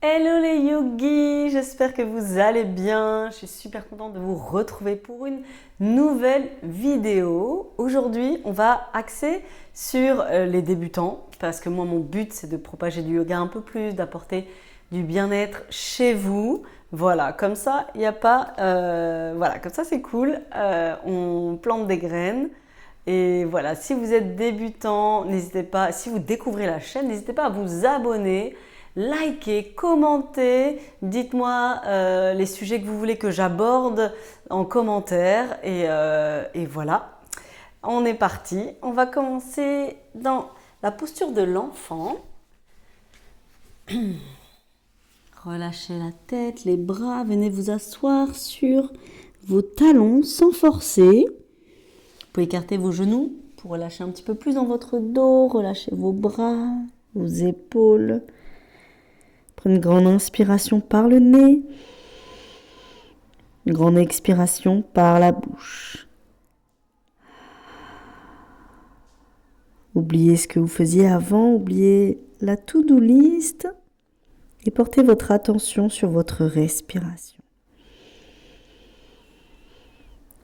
Hello les yogis, j'espère que vous allez bien. Je suis super contente de vous retrouver pour une nouvelle vidéo. Aujourd'hui, on va axer sur les débutants parce que moi, mon but, c'est de propager du yoga un peu plus, d'apporter du bien-être chez vous. Voilà, comme ça, il n'y a pas... voilà, comme ça, c'est cool. On plante des graines. Et voilà, si vous êtes débutant, n'hésitez pas, si vous découvrez la chaîne, n'hésitez pas à vous abonner, liker, commenter, dites-moi les sujets que vous voulez que j'aborde en commentaire et voilà, on est parti. On va commencer dans la posture de l'enfant. Relâchez la tête, les bras, venez vous asseoir sur vos talons sans forcer. Vous pouvez écarter vos genoux pour relâcher un petit peu plus dans votre dos, relâchez vos bras, vos épaules. Prenez une grande inspiration par le nez, une grande expiration par la bouche. Oubliez ce que vous faisiez avant, oubliez la to-do list et portez votre attention sur votre respiration.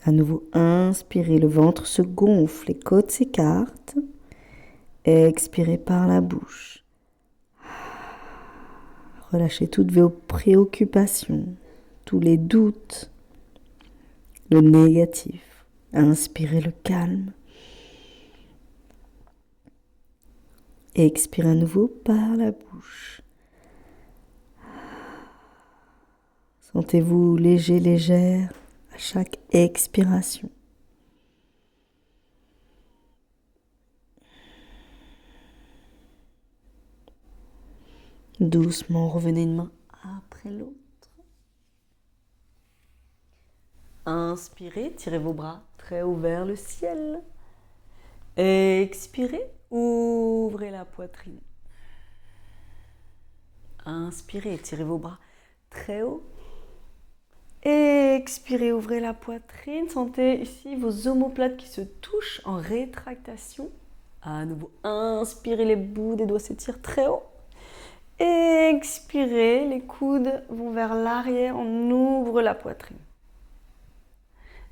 À nouveau, inspirez, le ventre se gonfle, les côtes s'écartent. Expirez par la bouche. Relâchez toutes vos préoccupations, tous les doutes, le négatif. Inspirez le calme. Expirez à nouveau par la bouche. Sentez-vous léger, légère à chaque expiration. Doucement, revenez une main après l'autre. Inspirez, tirez vos bras très haut vers le ciel. Expirez, ouvrez la poitrine. Inspirez, tirez vos bras très haut. Expirez, ouvrez la poitrine. Sentez ici vos omoplates qui se touchent en rétractation. À nouveau, inspirez, les bouts des doigts s'étirent très haut. Expirez, les coudes vont vers l'arrière, on ouvre la poitrine.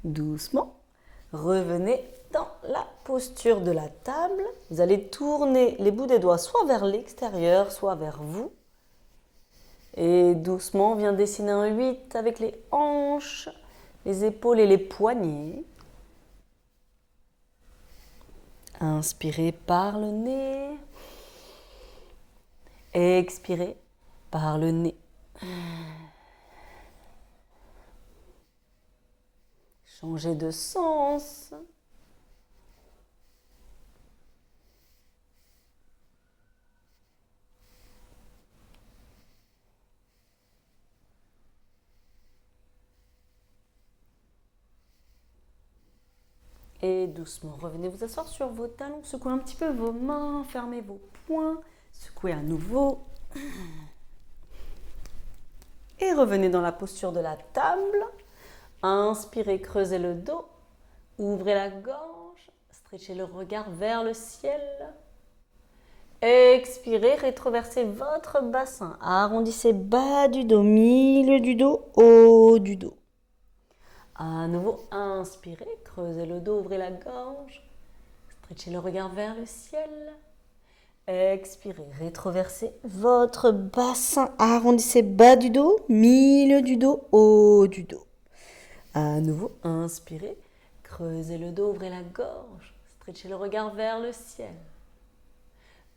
Doucement, revenez dans la posture de la table. Vous allez tourner les bouts des doigts soit vers l'extérieur, soit vers vous. Et doucement, on vient dessiner un 8 avec les hanches, les épaules et les poignets. Inspirez par le nez. Expirez par le nez. Changez de sens. Et doucement, revenez vous asseoir sur vos talons, secouez un petit peu vos mains, fermez vos poings, secouez à nouveau. Et revenez dans la posture de la table. Inspirez, creusez le dos, ouvrez la gorge, stretchez le regard vers le ciel. Expirez, rétroversez votre bassin, arrondissez bas du dos, milieu du dos, haut du dos. À nouveau, inspirez, creusez le dos, ouvrez la gorge, stretchez le regard vers le ciel. Expirez, rétroversez votre bassin, arrondissez bas du dos, milieu du dos, haut du dos. À nouveau, inspirez, creusez le dos, ouvrez la gorge, stretchez le regard vers le ciel.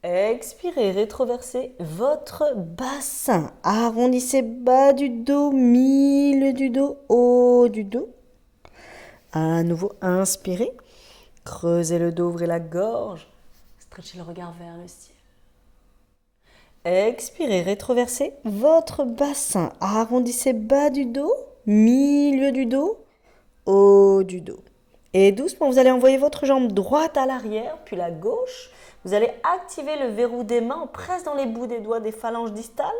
Expirez, rétroversez votre bassin, arrondissez bas du dos, milieu du dos, haut du dos. À nouveau, inspirez, creusez le dos, ouvrez la gorge, stretchez le regard vers le ciel. Expirez, rétroversez votre bassin, arrondissez bas du dos, milieu du dos, haut du dos. Et doucement, vous allez envoyer votre jambe droite à l'arrière, puis la gauche. Vous allez activer le verrou des mains. On presse dans les bouts des doigts des phalanges distales.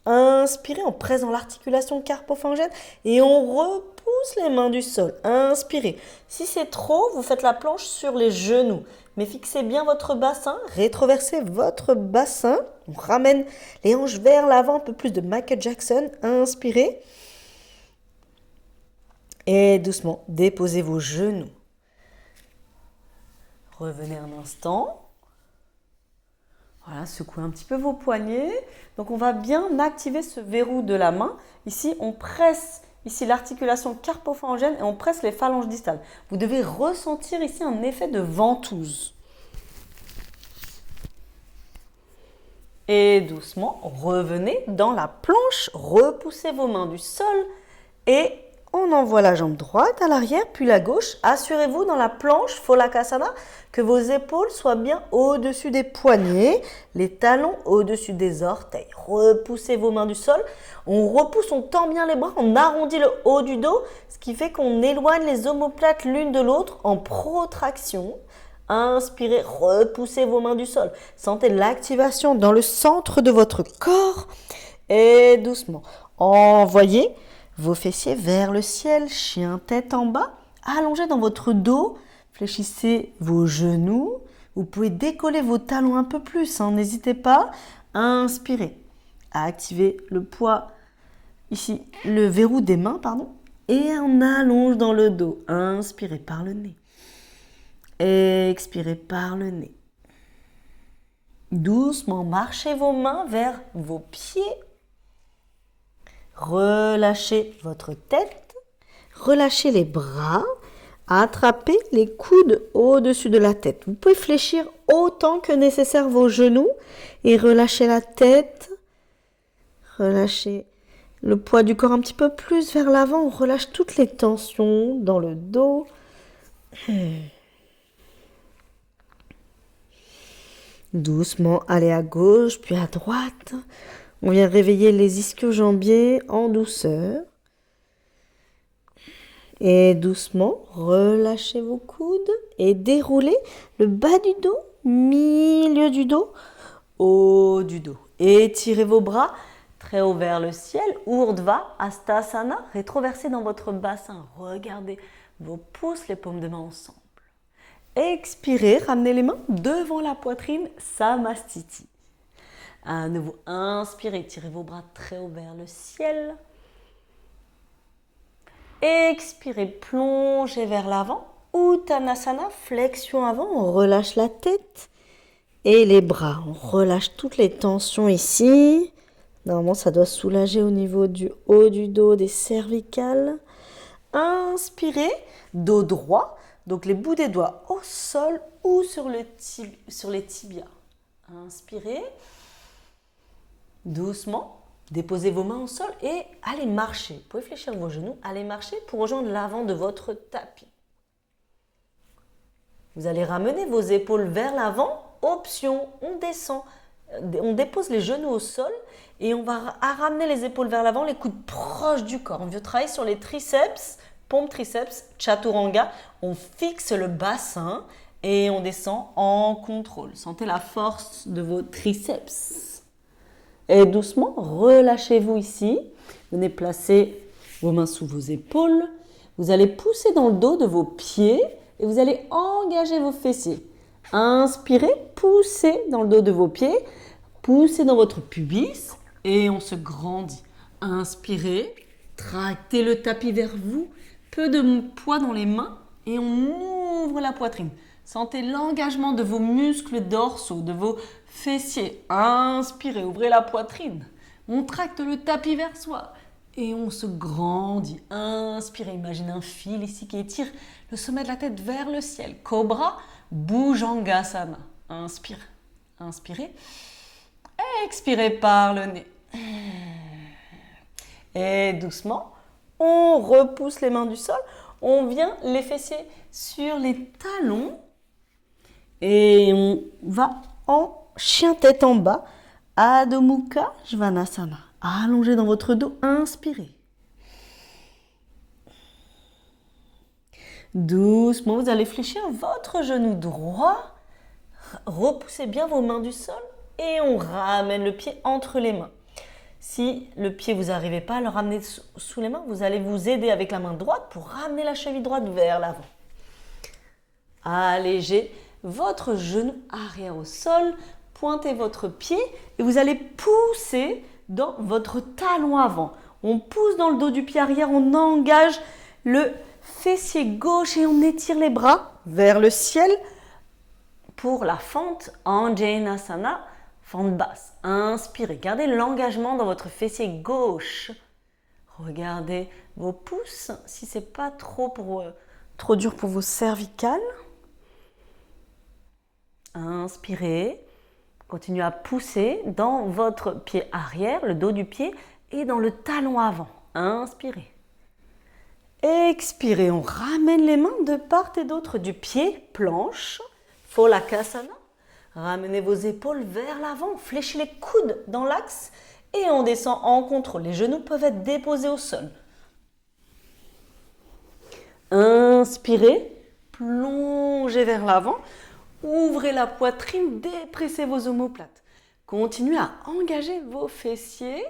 Inspirez, on presse dans l'articulation carpo-pharyngène et on repousse les mains du sol. Inspirez. Si c'est trop, vous faites la planche sur les genoux. Mais fixez bien votre bassin, rétroversez votre bassin. On ramène les hanches vers l'avant, un peu plus de Michael Jackson. Inspirez. Et doucement, déposez vos genoux. Revenez un instant. Voilà, secouez un petit peu vos poignets. Donc, on va bien activer ce verrou de la main. Ici, on presse l'articulation carpo-pharyngène et on presse les phalanges distales. Vous devez ressentir ici un effet de ventouse. Et doucement, revenez dans la planche. Repoussez vos mains du sol et on envoie la jambe droite à l'arrière, puis la gauche. Assurez-vous dans la planche Pholakasana que vos épaules soient bien au-dessus des poignets, les talons au-dessus des orteils. Repoussez vos mains du sol. On repousse, on tend bien les bras, on arrondit le haut du dos, ce qui fait qu'on éloigne les omoplates l'une de l'autre en protraction. Inspirez, repoussez vos mains du sol. Sentez l'activation dans le centre de votre corps. Et doucement, envoyez vos fessiers vers le ciel, chien tête en bas, allongez dans votre dos, fléchissez vos genoux, vous pouvez décoller vos talons un peu plus, n'hésitez pas, inspirez, activez le poids, ici le verrou des mains, et on allonge dans le dos, inspirez par le nez, expirez par le nez, doucement marchez vos mains vers vos pieds. Relâchez votre tête, relâchez les bras, attrapez les coudes au-dessus de la tête. Vous pouvez fléchir autant que nécessaire vos genoux et relâchez la tête. Relâchez le poids du corps un petit peu plus vers l'avant. On relâche toutes les tensions dans le dos. Doucement, allez à gauche puis à droite. On vient réveiller les ischio-jambiers en douceur. Et doucement, relâchez vos coudes et déroulez le bas du dos, milieu du dos, haut du dos. Étirez vos bras très haut vers le ciel. Urdhva Hastasana, rétroversez dans votre bassin. Regardez vos pouces, les paumes de main ensemble. Expirez, ramenez les mains devant la poitrine, Samastiti. À nouveau, inspirez, tirez vos bras très haut vers le ciel. Expirez, plongez vers l'avant. Uttanasana, flexion avant, on relâche la tête et les bras. On relâche toutes les tensions ici. Normalement, ça doit soulager au niveau du haut du dos, des cervicales. Inspirez, dos droit, donc les bouts des doigts au sol ou sur les tibias. Inspirez. Doucement, déposez vos mains au sol et allez marcher. Vous pouvez fléchir vos genoux, allez marcher pour rejoindre l'avant de votre tapis. Vous allez ramener vos épaules vers l'avant. Option, on descend, on dépose les genoux au sol et on va ramener les épaules vers l'avant, les coudes proches du corps. On veut travailler sur les triceps, pompe triceps, chaturanga. On fixe le bassin et on descend en contrôle. Sentez la force de vos triceps. Et doucement, relâchez-vous ici. Venez placer vos mains sous vos épaules. Vous allez pousser dans le dos de vos pieds et vous allez engager vos fessiers. Inspirez, poussez dans le dos de vos pieds. Poussez dans votre pubis et on se grandit. Inspirez, tractez le tapis vers vous. Peu de poids dans les mains et on ouvre la poitrine. Sentez l'engagement de vos muscles dorsaux, de vos fessiers. Inspirez, ouvrez la poitrine. On tracte le tapis vers soi et on se grandit. Inspirez, imaginez un fil ici qui étire le sommet de la tête vers le ciel. Cobra, Bhujangasana. Inspire, inspirez. Expirez par le nez. Et doucement, on repousse les mains du sol. On vient les fessiers sur les talons. Et on va en chien tête en bas, Adho Mukha Svanasana. Allongez dans votre dos, inspirez. Doucement, vous allez fléchir votre genou droit. repoussez bien vos mains du sol et on ramène le pied entre les mains. Si le pied, vous n'arrivez pas à le ramener sous les mains, vous allez vous aider avec la main droite pour ramener la cheville droite vers l'avant. Allégez votre genou arrière au sol, pointez votre pied et vous allez pousser dans votre talon avant. On pousse dans le dos du pied arrière, on engage le fessier gauche et on étire les bras vers le ciel pour la fente Anjaneyasana, fente basse. Inspirez, gardez l'engagement dans votre fessier gauche. Regardez vos pouces si ce n'est pas trop dur pour vos cervicales. Inspirez, continuez à pousser dans votre pied arrière, le dos du pied et dans le talon avant. Inspirez. Expirez, on ramène les mains de part et d'autre du pied, planche, Pholakasana. Ramenez vos épaules vers l'avant, fléchez les coudes dans l'axe et on descend en contrôle. Les genoux peuvent être déposés au sol. Inspirez, plongez vers l'avant, ouvrez la poitrine, dépressez vos omoplates. Continuez à engager vos fessiers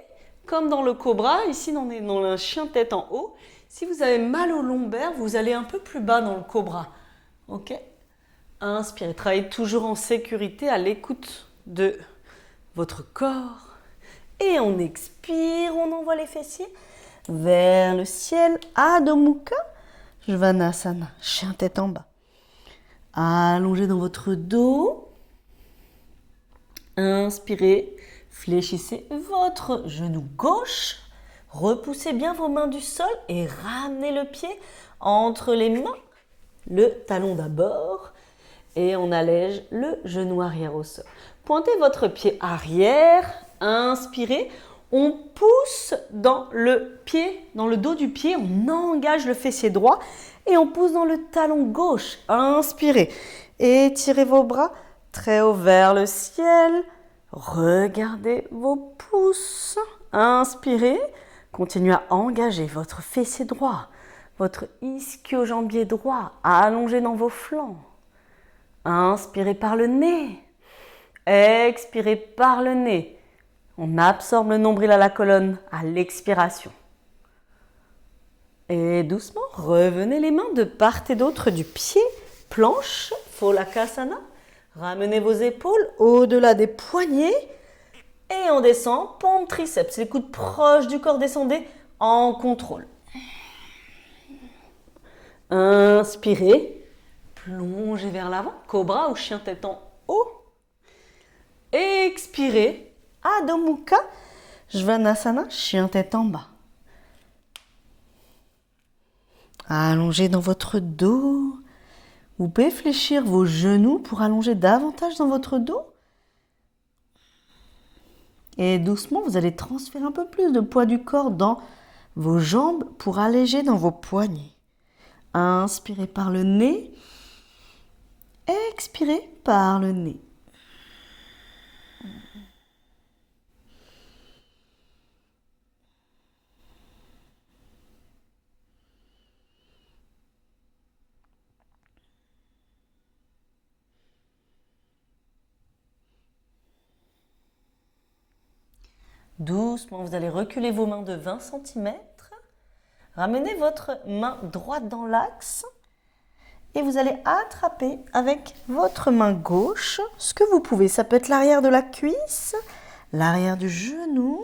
comme dans le cobra. Ici, on est dans un chien tête en haut. Si vous avez mal au lombaire, vous allez un peu plus bas dans le cobra. Ok ? Inspirez, travaillez toujours en sécurité à l'écoute de votre corps. Et on expire, on envoie les fessiers vers le ciel. Adho Mukha Svanasana, chien tête en bas. Allongez dans votre dos. Inspirez, fléchissez votre genou gauche. Repoussez bien vos mains du sol et ramenez le pied entre les mains. Le talon d'abord. Et on allège le genou arrière au sol. Pointez votre pied arrière, inspirez. On pousse dans le dos du pied, on engage le fessier droit et on pousse dans le talon gauche. Inspirez. Étirez vos bras très haut vers le ciel. Regardez vos pouces. Inspirez. Continuez à engager votre fessier droit, votre ischio-jambier droit, allongé dans vos flancs. Inspirez par le nez, expirez par le nez. On absorbe le nombril à la colonne à l'expiration. Et doucement, revenez les mains de part et d'autre du pied, planche, Pholakasana. Ramenez vos épaules au-delà des poignets et on descend, pompe triceps, les coudes proches du corps, descendez en contrôle. Inspirez. Plongez vers l'avant, cobra ou chien tête en haut. Expirez, Adho Mukha Svanasana, chien tête en bas. Allongez dans votre dos. Vous pouvez fléchir vos genoux pour allonger davantage dans votre dos. Et doucement, vous allez transférer un peu plus de poids du corps dans vos jambes pour alléger dans vos poignets. Inspirez par le nez. Expirez par le nez. Doucement, vous allez reculer vos mains de 20 cm. Ramenez votre main droite dans l'axe. Et vous allez attraper avec votre main gauche ce que vous pouvez. Ça peut être l'arrière de la cuisse, l'arrière du genou,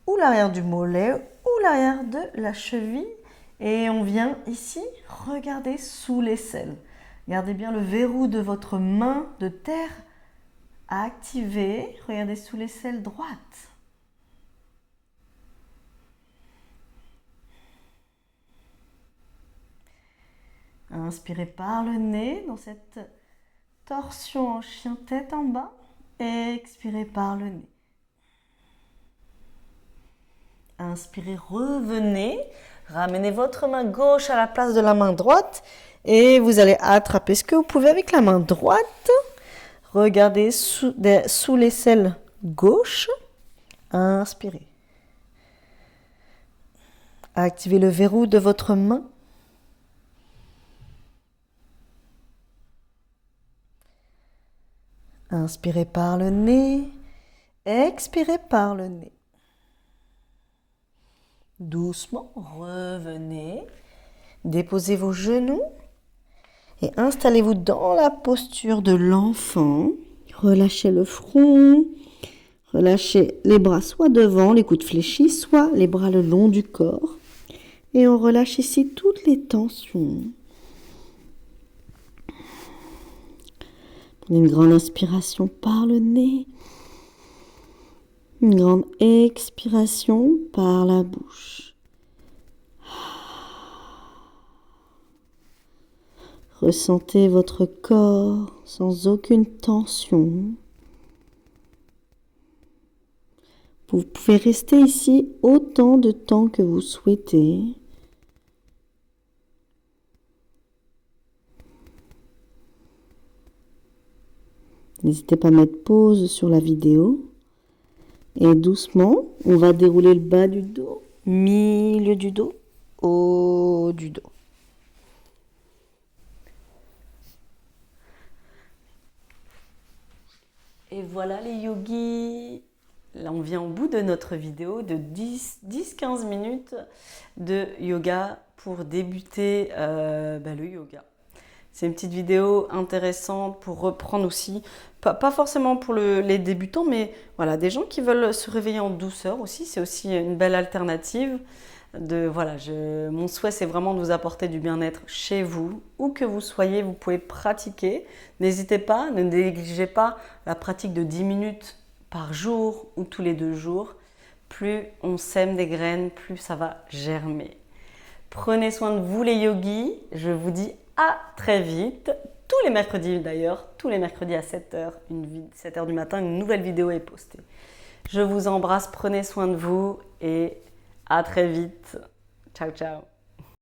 ou l'arrière du mollet, ou l'arrière de la cheville. Et on vient ici regarder sous l'aisselle. Gardez bien le verrou de votre main de terre activé. Regardez sous l'aisselle droite. Inspirez par le nez dans cette torsion en chien tête en bas. Expirez par le nez. Inspirez, revenez. Ramenez votre main gauche à la place de la main droite. Et vous allez attraper ce que vous pouvez avec la main droite. Regardez sous l'aisselle gauche. Inspirez. Activez le verrou de votre main. Inspirez par le nez, expirez par le nez. Doucement, revenez, déposez vos genoux et installez-vous dans la posture de l'enfant. Relâchez le front, relâchez les bras soit devant, les coudes fléchis, soit les bras le long du corps. Et on relâche ici toutes les tensions. Prenez une grande inspiration par le nez. Une grande expiration par la bouche. Ressentez votre corps sans aucune tension. Vous pouvez rester ici autant de temps que vous souhaitez. N'hésitez pas à mettre pause sur la vidéo. Et doucement, on va dérouler le bas du dos, milieu du dos, haut du dos. Et voilà les yogis. Là, on vient au bout de notre vidéo de 10-15 minutes de yoga pour débuter le yoga. C'est une petite vidéo intéressante pour reprendre aussi, pas forcément pour les débutants, mais voilà, des gens qui veulent se réveiller en douceur aussi. C'est aussi une belle alternative. Mon souhait, c'est vraiment de vous apporter du bien-être chez vous, où que vous soyez, vous pouvez pratiquer. N'hésitez pas, ne négligez pas la pratique de 10 minutes par jour ou tous les 2 jours. Plus on sème des graines, plus ça va germer. Prenez soin de vous les yogis, je vous dis à très vite, tous les mercredis d'ailleurs, tous les mercredis à 7h, 7h du matin, une nouvelle vidéo est postée. Je vous embrasse, prenez soin de vous et à très vite. Ciao, ciao.